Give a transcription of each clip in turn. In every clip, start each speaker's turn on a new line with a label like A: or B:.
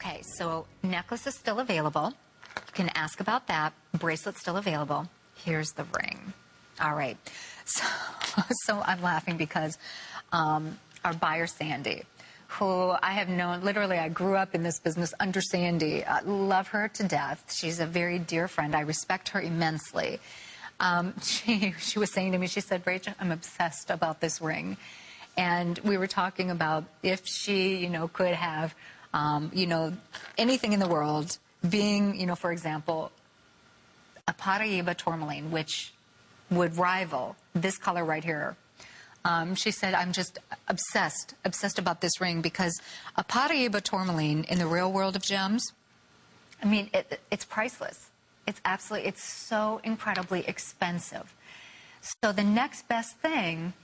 A: Okay, so necklace is still available. You can ask about that. Bracelet's still available. Here's the ring. All right. So I'm laughing because our buyer, Sandy, who I have known, literally I grew up in this business under Sandy. I love her to death. She's a very dear friend. I respect her immensely. She was saying to me, she said, Rachel, I'm obsessed about this ring. And we were talking about if she, could have, anything in the world, being, for example, a Paraiba tourmaline, which would rival this color right here. She said, I'm just obsessed about this ring because a Paraiba tourmaline in the real world of gems, I mean, it's priceless. It's so incredibly expensive. So the next best thing,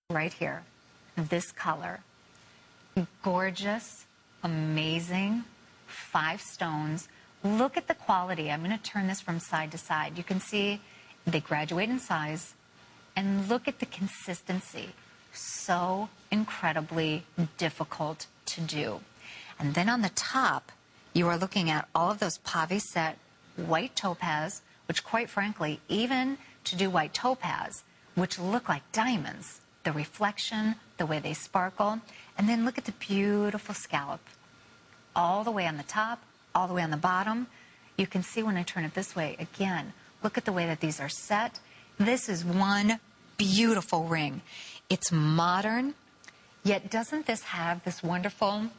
A: right here, this color, gorgeous, amazing, 5 stones. Look at the quality. I'm going to turn this from side to side. You can see they graduate in size, and look at the consistency. So incredibly difficult to do. And then on the top, you are looking at all of those pave set white topaz, which quite frankly, even to do white topaz, which look like diamonds, the reflection, the way they sparkle, and then look at the beautiful scallop all the way on the top, all the way on the bottom. You can see when I turn it this way, again, look at the way that these are set. This is one beautiful ring. It's modern, yet doesn't this have this wonderful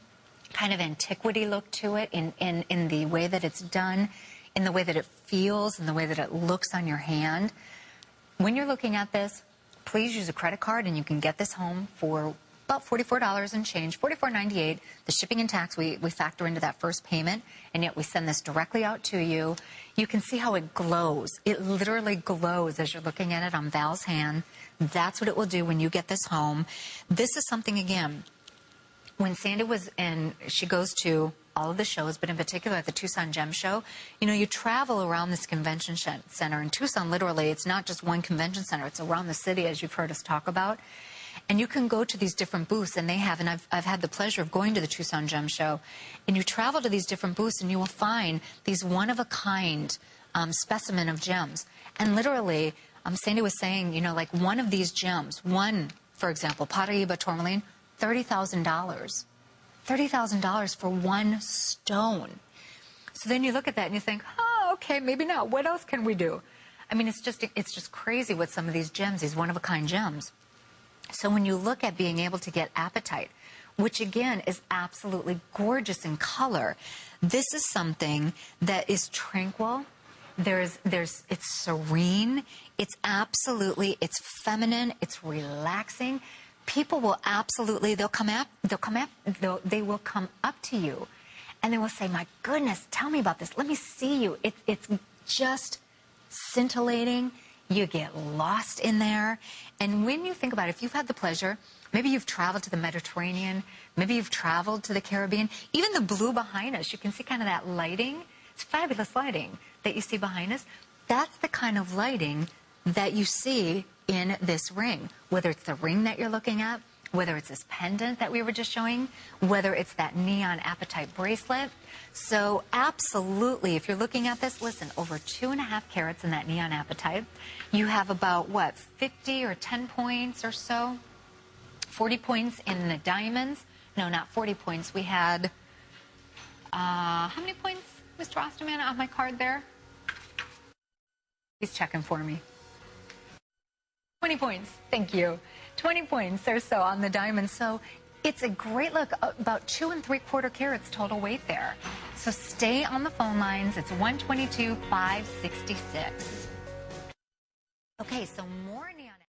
A: kind of antiquity look to it in the way that it's done, in the way that it feels, in the way that it looks on your hand. When you're looking at this, please use a credit card and you can get this home for about $44 and change, $44.98. The shipping and tax, we factor into that first payment, and yet we send this directly out to you. You can see how it glows. It literally glows as you're looking at it on Val's hand. That's what it will do when you get this home. This is something, again, when Sandy was in, she goes to all of the shows, but in particular at the Tucson Gem Show, you travel around this convention center. In Tucson, literally, it's not just one convention center. It's around the city, as you've heard us talk about. And you can go to these different booths, and they have, and I've had the pleasure of going to the Tucson Gem Show, and you travel to these different booths, and you will find these one-of-a-kind specimen of gems. And literally, Sandy was saying, like one of these gems, one, for example, Paraiba tourmaline, $30,000. $30,000 for one stone. So then you look at that and you think, oh, okay, maybe not. What else can we do? I mean, it's just crazy with some of these gems, these one-of-a-kind gems. So when you look at being able to get apatite, which again is absolutely gorgeous in color, this is something that is tranquil. It's serene. It's feminine. It's relaxing. People will absolutely, they will come up to you and they will say, my goodness, tell me about this. Let me see you. It's just scintillating. You get lost in there. And when you think about it, if you've had the pleasure, maybe you've traveled to the Mediterranean, maybe you've traveled to the Caribbean, even the blue behind us, you can see kind of that lighting. It's fabulous lighting that you see behind us. That's the kind of lighting that you see in this ring, whether it's the ring that you're looking at, whether it's this pendant that we were just showing, whether it's that neon apatite bracelet. So absolutely, if you're looking at this, listen, over 2.5 carats in that neon apatite. You have about, 50 or 10 points or so? 40 points in the diamonds. No, not 40 points. We had, how many points, Mr. Osterman, on my card there? He's checking for me. 20 points, thank you. 20 points or so on the diamond. So it's a great look, about 2 3/4 carats total weight there. So stay on the phone lines. It's 122-566. Okay, so more neon.